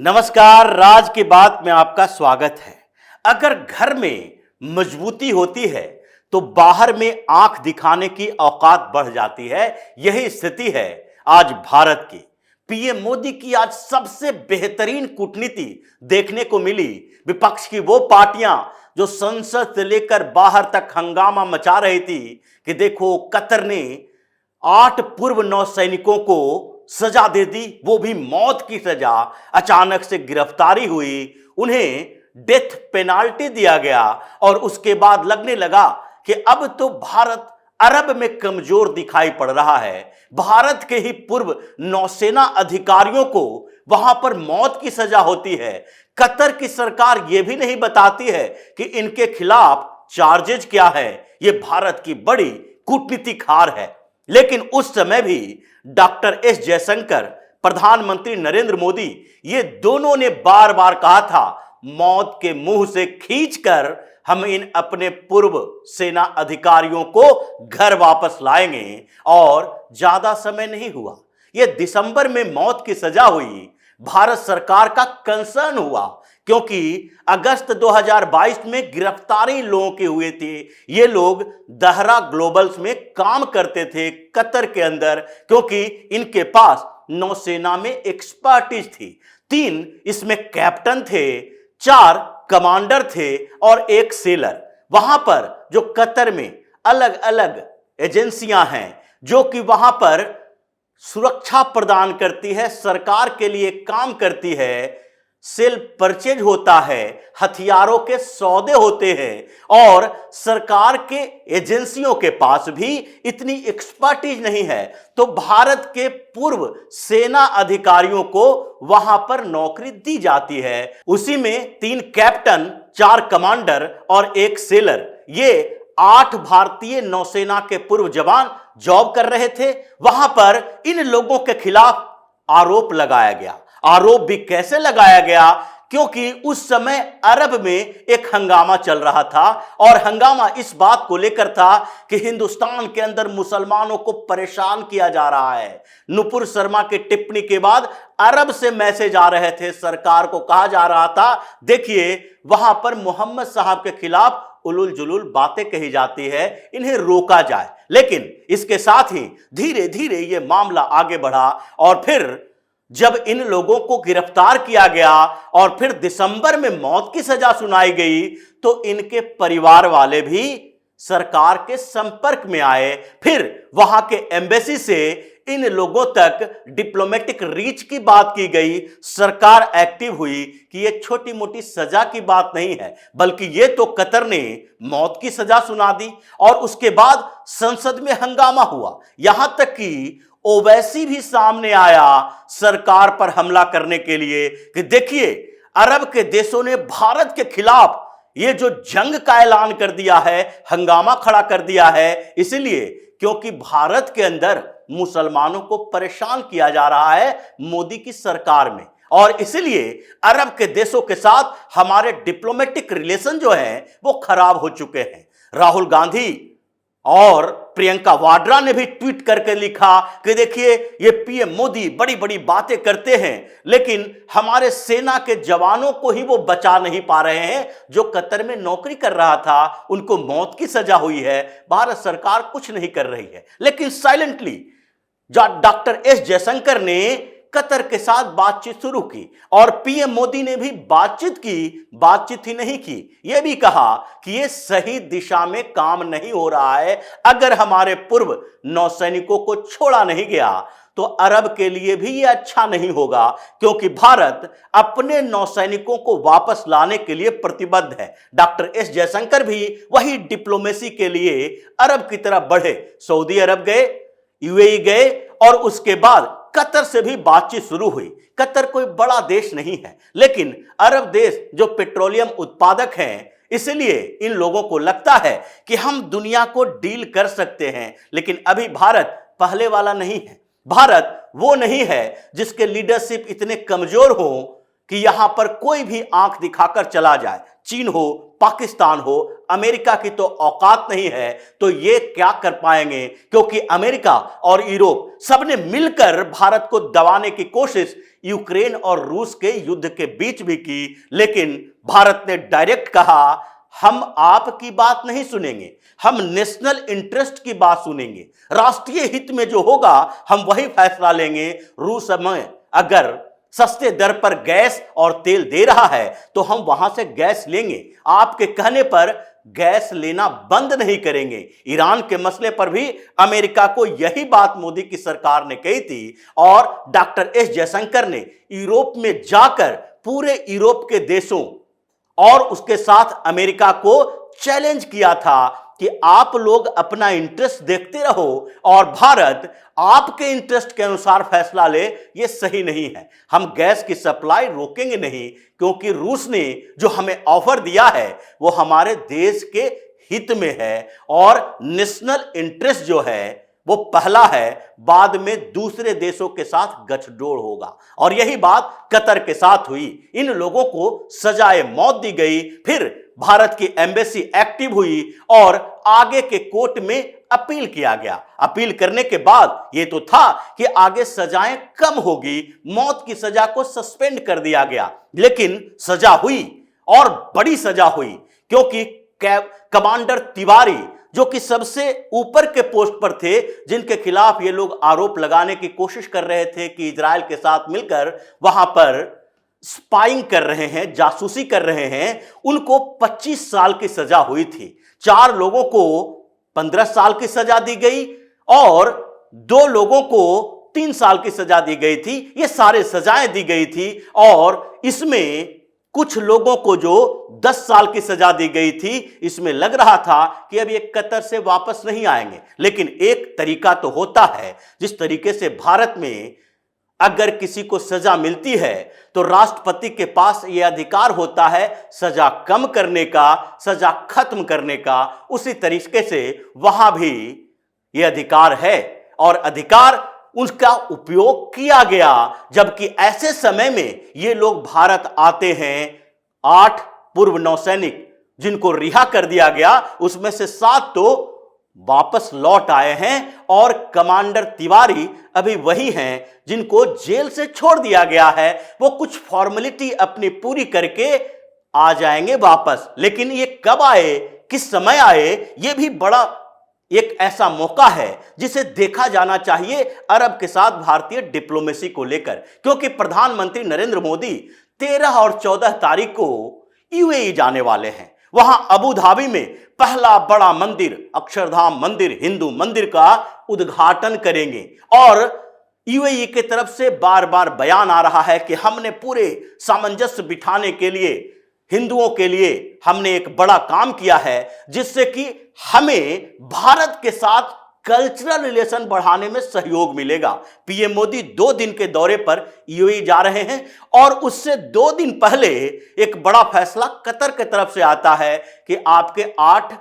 नमस्कार, राज की बात में आपका स्वागत है। अगर घर में मजबूती होती है तो बाहर में आंख दिखाने की औकात बढ़ जाती है। यही स्थिति है आज भारत की। पीएम मोदी की आज सबसे बेहतरीन कूटनीति देखने को मिली। विपक्ष की वो पार्टियां जो संसद से लेकर बाहर तक हंगामा मचा रही थी कि देखो कतर ने 8 पूर्व नौसैनिकों को सजा दे दी, वो भी मौत की सजा। अचानक से गिरफ्तारी हुई, उन्हें डेथ पेनाल्टी दिया गया और उसके बाद लगने लगा कि अब तो भारत अरब में कमजोर दिखाई पड़ रहा है। भारत के ही पूर्व नौसेना अधिकारियों को वहां पर मौत की सजा होती है। कतर की सरकार यह भी नहीं बताती है कि इनके खिलाफ चार्जेज क्या है। यह भारत की बड़ी कूटनीतिक हार है। लेकिन उस समय भी डॉक्टर एस जयशंकर, प्रधानमंत्री नरेंद्र मोदी, ये दोनों ने बार बार कहा था मौत के मुंह से खींचकर हम इन अपने पूर्व सेना अधिकारियों को घर वापस लाएंगे। और ज्यादा समय नहीं हुआ, यह दिसंबर में मौत की सजा हुई। भारत सरकार का कंसर्न हुआ क्योंकि अगस्त 2022 में गिरफ्तारी लोगों के हुए थे। ये लोग दहरा ग्लोबल्स में काम करते थे कतर के अंदर, क्योंकि इनके पास नौसेना में एक्सपर्टीज थी। 3 इसमें कैप्टन थे, 4 कमांडर थे और 1 सेलर। वहां पर जो कतर में अलग अलग एजेंसियां हैं जो कि वहां पर सुरक्षा प्रदान करती है, सरकार के लिए काम करती है, सेल परचेज होता है, हथियारों के सौदे होते हैं और सरकार के एजेंसियों के पास भी इतनी एक्सपर्टीज नहीं है। तो भारत के पूर्व सेना अधिकारियों को वहां पर नौकरी दी जाती है। उसी में 3 कैप्टन, 4 कमांडर और 1 सेलर, ये 8 भारतीय नौसेना के पूर्व जवान जॉब कर रहे थे। वहां पर इन लोगों के खिलाफ आरोप लगाया गया। आरोप भी कैसे लगाया गया? क्योंकि उस समय अरब में एक हंगामा चल रहा था और हंगामा इस बात को लेकर था कि हिंदुस्तान के अंदर मुसलमानों को परेशान किया जा रहा है। नुपुर शर्मा की टिप्पणी के बाद अरब से मैसेज आ रहे थे, सरकार को कहा जा रहा था देखिए वहां पर मोहम्मद साहब के खिलाफ उलुल जुलुल बातें कही जाती है, इन्हें रोका जाए। लेकिन इसके साथ ही धीरे धीरे यह मामला आगे बढ़ा और फिर जब इन लोगों को गिरफ्तार किया गया और फिर दिसंबर में मौत की सजा सुनाई गई तो इनके परिवार वाले भी सरकार के संपर्क में आए। फिर वहां के एम्बेसी से इन लोगों तक डिप्लोमेटिक रीच की बात की गई। सरकार एक्टिव हुई कि यह छोटी मोटी सजा की बात नहीं है, बल्कि यह तो कतर ने मौत की सजा सुना दी। और उसके बाद संसद में हंगामा हुआ, यहां तक कि ओवैसी भी सामने आया सरकार पर हमला करने के लिए कि देखिए अरब के देशों ने भारत के खिलाफ ये जो जंग का ऐलान कर दिया है, हंगामा खड़ा कर दिया है, इसलिए क्योंकि भारत के अंदर मुसलमानों को परेशान किया जा रहा है मोदी की सरकार में। और इसलिए अरब के देशों के साथ हमारे डिप्लोमेटिक रिलेशन जो हैं वो खराब हो चुके हैं। राहुल गांधी और प्रियंका वाड्रा ने भी ट्वीट करके लिखा कि देखिए ये पीएम मोदी बड़ी बड़ी बातें करते हैं लेकिन हमारे सेना के जवानों को ही वो बचा नहीं पा रहे हैं जो कतर में नौकरी कर रहा था, उनको मौत की सजा हुई है। भारत सरकार कुछ नहीं कर रही है। लेकिन साइलेंटली डॉक्टर एस जयशंकर ने कतर के साथ बातचीत शुरू की और पीएम मोदी ने भी बातचीत की। बातचीत ही नहीं की, यह भी कहा कि यह सही दिशा में काम नहीं हो रहा है। अगर हमारे पूर्व नौसैनिकों को छोड़ा नहीं गया तो अरब के लिए भी यह अच्छा नहीं होगा, क्योंकि भारत अपने नौसैनिकों को वापस लाने के लिए प्रतिबद्ध है। डॉक्टर एस जयशंकर भी वही डिप्लोमेसी के लिए अरब की तरफ बढ़े। सऊदी अरब गए, यूएई गए और उसके बाद कतर से भी बातचीत शुरू हुई। कतर कोई बड़ा देश नहीं है, लेकिन अरब देश जो पेट्रोलियम उत्पादक हैं, इसलिए इन लोगों को लगता है कि हम दुनिया को डील कर सकते हैं। लेकिन अभी भारत पहले वाला नहीं है। भारत वो नहीं है जिसके लीडरशिप इतने कमजोर हो कि यहां पर कोई भी आंख दिखाकर चला जाए, चीन हो, पाकिस्तान हो, अमेरिका की तो औकात नहीं है, तो ये क्या कर पाएंगे, क्योंकि अमेरिका और यूरोप सबने मिलकर भारत को दबाने की कोशिश यूक्रेन और रूस के युद्ध के बीच भी की, लेकिन भारत ने डायरेक्ट कहा हम आपकी बात नहीं सुनेंगे, हम नेशनल इंटरेस्ट की बात सुनेंगे, राष्ट्रीय हित में जो होगा हम वही फैसला लेंगे। रूस में अगर सस्ते दर पर गैस और तेल दे रहा है तो हम वहां से गैस लेंगे, आपके कहने पर गैस लेना बंद नहीं करेंगे। ईरान के मसले पर भी अमेरिका को यही बात मोदी की सरकार ने कही थी और डॉक्टर एस जयशंकर ने यूरोप में जाकर पूरे यूरोप के देशों और उसके साथ अमेरिका को चैलेंज किया था कि आप लोग अपना इंटरेस्ट देखते रहो और भारत आपके इंटरेस्ट के अनुसार फैसला ले, ये सही नहीं है। हम गैस की सप्लाई रोकेंगे नहीं, क्योंकि रूस ने जो हमें ऑफर दिया है वो हमारे देश के हित में है और नेशनल इंटरेस्ट जो है वो पहला है, बाद में दूसरे देशों के साथ गठजोड़ होगा। और यही बात कतर के साथ हुई, इन लोगों को सजाए मौत दी गई, फिर भारत की एम्बेसी एक्टिव हुई और आगे के कोर्ट में अपील किया गया। अपील करने के बाद ये तो था कि आगे सजाएं कम होगी, मौत की सजा को सस्पेंड कर दिया गया, लेकिन सजा हुई और बड़ी सजा हुई, क्योंकि कमांडर तिवारी जो कि सबसे ऊपर के पोस्ट पर थे, जिनके खिलाफ ये लोग आरोप लगाने की कोशिश कर रहे थे कि इजराइल के साथ मिलकर वहां पर स्पाइंग कर रहे हैं, जासूसी कर रहे हैं, उनको 25 साल की सजा हुई थी। 4 लोगों को 15 साल की सजा दी गई और 2 लोगों को 3 साल की सजा दी गई थी। ये सारे सजाएं दी गई थी और इसमें कुछ लोगों को जो 10 साल की सजा दी गई थी, इसमें लग रहा था कि अब ये कतर से वापस नहीं आएंगे। लेकिन एक तरीका तो होता है, जिस तरीके से भारत में अगर किसी को सजा मिलती है तो राष्ट्रपति के पास यह अधिकार होता है सजा कम करने का, सजा खत्म करने का। उसी तरीके से वहां भी यह अधिकार है और अधिकार उसका उपयोग किया गया, जबकि ऐसे समय में ये लोग भारत आते हैं। 8 पूर्व नौसैनिक जिनको रिहा कर दिया गया, उसमें से 7 तो वापस लौट आए हैं और कमांडर तिवारी अभी वही हैं जिनको जेल से छोड़ दिया गया है। वो कुछ फॉर्मेलिटी अपनी पूरी करके आ जाएंगे वापस, लेकिन ये कब आए, किस समय आए, ये भी बड़ा एक ऐसा मौका है जिसे देखा जाना चाहिए अरब के साथ भारतीय डिप्लोमेसी को लेकर, क्योंकि प्रधानमंत्री नरेंद्र मोदी 13 और 14 तारीख को यूएई जाने वाले हैं। वहां अबू धाबी में पहला बड़ा मंदिर, अक्षरधाम मंदिर, हिंदू मंदिर का उद्घाटन करेंगे और यूएई की तरफ से बार बार बयान आ रहा है कि हमने पूरे सामंजस्य बिठाने के लिए, हिंदुओं के लिए हमने एक बड़ा काम किया है, जिससे कि हमें भारत के साथ कल्चरल रिलेशन बढ़ाने में सहयोग मिलेगा। पीएम मोदी 2 दिन के दौरे पर यूएई जा रहे हैं और उससे 2 दिन पहले एक बड़ा फैसला कतर की तरफ से आता है कि आपके 8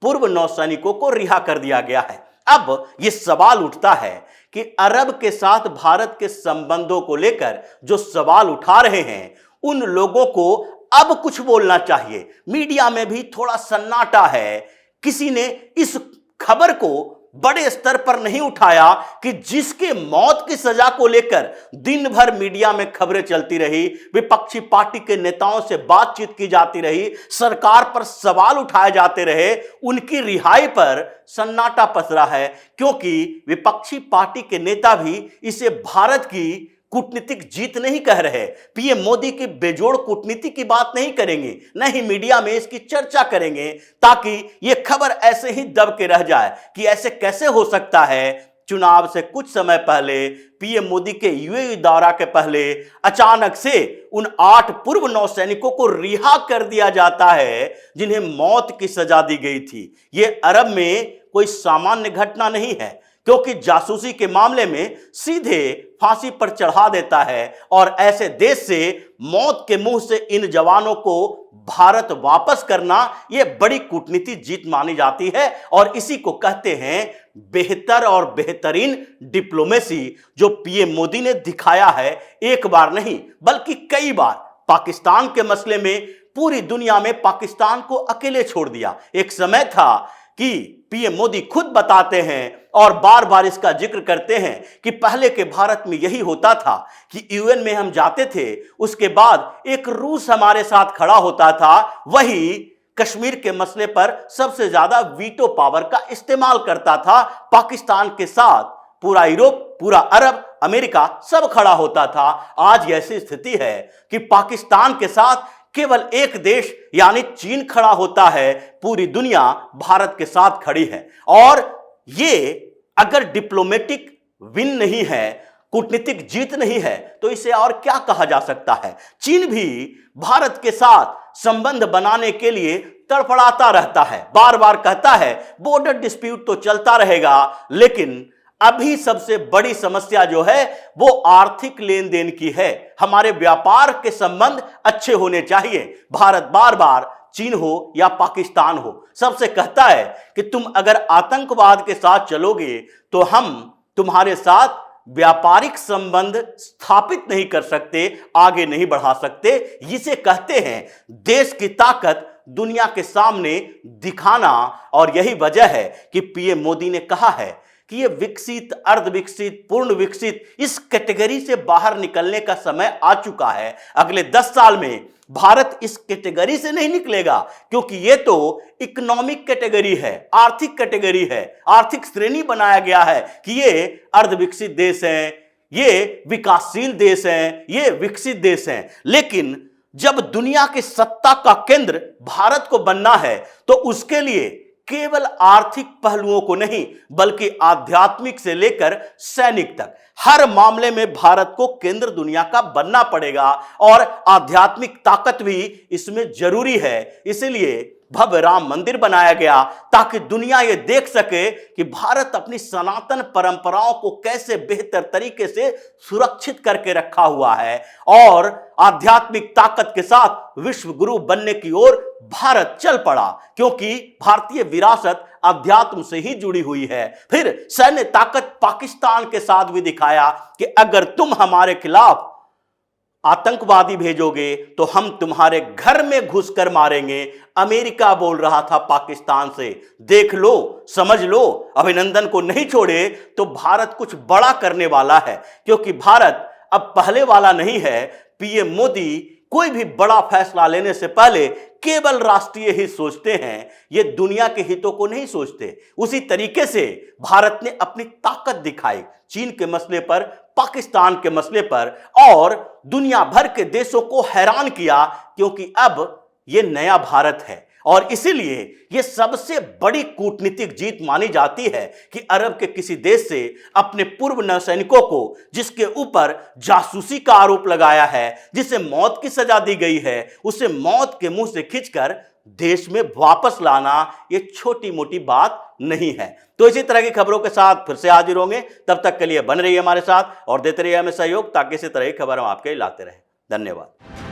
पूर्व नौसैनिकों को रिहा कर दिया गया है। अब यह सवाल उठता है कि अरब के साथ भारत के संबंधों को लेकर जो सवाल उठा रहे हैं, उन लोगों को अब कुछ बोलना चाहिए। मीडिया में भी थोड़ा सन्नाटा है, किसी ने इस खबर को बड़े स्तर पर नहीं उठाया कि जिसके मौत की सजा को लेकर दिन भर मीडिया में खबरें चलती रही, विपक्षी पार्टी के नेताओं से बातचीत की जाती रही, सरकार पर सवाल उठाए जाते रहे, उनकी रिहाई पर सन्नाटा पसरा है, क्योंकि विपक्षी पार्टी के नेता भी इसे भारत की कूटनीतिक जीत नहीं कह रहे। पीएम मोदी की बेजोड़ कूटनीति की बात नहीं करेंगे, न ही मीडिया में इसकी चर्चा करेंगे, ताकि यह खबर ऐसे ही दब के रह जाए कि ऐसे कैसे हो सकता है। चुनाव से कुछ समय पहले पीएम मोदी के यूएई दौरा के पहले अचानक से उन 8 पूर्व नौसैनिकों को रिहा कर दिया जाता है जिन्हें मौत की सजा दी गई थी। यह अरब में कोई सामान्य घटना नहीं है, क्योंकि जासूसी के मामले में सीधे फांसी पर चढ़ा देता है और ऐसे देश से मौत के मुंह से इन जवानों को भारत वापस करना यह बड़ी कूटनीति जीत मानी जाती है और इसी को कहते हैं बेहतर और बेहतरीन डिप्लोमेसी, जो पीएम मोदी ने दिखाया है। एक बार नहीं बल्कि कई बार पाकिस्तान के मसले में पूरी दुनिया में पाकिस्तान को अकेले छोड़ दिया। एक समय था कि पीएम मोदी खुद बताते हैं और बार बार इसका जिक्र करते हैं कि पहले के भारत में यही होता था कि यूएन में हम जाते थे, उसके बाद एक रूस हमारे साथ खड़ा होता था, वही कश्मीर के मसले पर सबसे ज्यादा वीटो पावर का इस्तेमाल करता था। पाकिस्तान के साथ पूरा यूरोप, पूरा अरब, अमेरिका सब खड़ा होता था। आज ऐसी स्थिति है कि पाकिस्तान के साथ केवल एक देश यानी चीन खड़ा होता है, पूरी दुनिया भारत के साथ खड़ी है। और ये अगर डिप्लोमेटिक विन नहीं है, कूटनीतिक जीत नहीं है, तो इसे और क्या कहा जा सकता है। चीन भी भारत के साथ संबंध बनाने के लिए तड़फड़ाता रहता है, बार बार कहता है बॉर्डर डिस्प्यूट तो चलता रहेगा, लेकिन अभी सबसे बड़ी समस्या जो है वो आर्थिक लेन देन की है। हमारे व्यापार के संबंध अच्छे होने चाहिए। भारत बार बार चीन हो या पाकिस्तान हो, सबसे कहता है कि तुम अगर आतंकवाद के साथ चलोगे तो हम तुम्हारे साथ व्यापारिक संबंध स्थापित नहीं कर सकते, आगे नहीं बढ़ा सकते। इसे कहते हैं देश की ताकत दुनिया के सामने दिखाना। और यही वजह है कि पीएम मोदी ने कहा है कि ये विकसित, अर्ध विकसित, पूर्ण विकसित, इस कैटेगरी से बाहर निकलने का समय आ चुका है। अगले 10 साल में भारत इस कैटेगरी से नहीं निकलेगा, क्योंकि ये तो इकोनॉमिक कैटेगरी है, आर्थिक कैटेगरी है, आर्थिक श्रेणी बनाया गया है कि ये अर्ध विकसित देश हैं, ये विकासशील देश हैं, ये विकसित देश हैं। लेकिन जब दुनिया की सत्ता का केंद्र भारत को बनना है तो उसके लिए केवल आर्थिक पहलुओं को नहीं, बल्कि आध्यात्मिक से लेकर सैनिक तक हर मामले में भारत को केंद्र दुनिया का बनना पड़ेगा। और आध्यात्मिक ताकत भी इसमें जरूरी है। इसलिए भव्य राम मंदिर बनाया गया ताकि दुनिया ये देख सके कि भारत अपनी सनातन परंपराओं को कैसे बेहतर तरीके से सुरक्षित करके रखा हुआ है। और आध्यात्मिक ताकत के साथ विश्व गुरु बनने की ओर भारत चल पड़ा, क्योंकि भारतीय विरासत अध्यात्म से ही जुड़ी हुई है। फिर सैन्य ताकत पाकिस्तान के साथ भी दिखाया कि अगर तुम हमारे खिलाफ आतंकवादी भेजोगे तो हम तुम्हारे घर में घुसकर मारेंगे। अमेरिका बोल रहा था पाकिस्तान से, देख लो, समझ लो, अभिनंदन को नहीं छोड़े तो भारत कुछ बड़ा करने वाला है। क्योंकि भारत अब पहले वाला नहीं है। पीएम मोदी कोई भी बड़ा फैसला लेने से पहले केवल राष्ट्रीय हित सोचते हैं, ये दुनिया के हितों को नहीं सोचते। उसी तरीके से भारत ने अपनी ताकत दिखाई चीन के मसले पर, पाकिस्तान के मसले पर, और दुनिया भर के देशों को हैरान किया, क्योंकि अब ये नया भारत है। और इसीलिए यह सबसे बड़ी कूटनीतिक जीत मानी जाती है कि अरब के किसी देश से अपने पूर्व नौसैनिकों को, जिसके ऊपर जासूसी का आरोप लगाया है, जिसे मौत की सजा दी गई है, उसे मौत के मुंह से खींचकर देश में वापस लाना ये छोटी मोटी बात नहीं है। तो इसी तरह की खबरों के साथ फिर से हाजिर होंगे। तब तक के लिए बन रहिए हमारे साथ और देते रहिए हमें सहयोग, ताकि इसी तरह की खबर हम आपके लिए लाते रहें। धन्यवाद।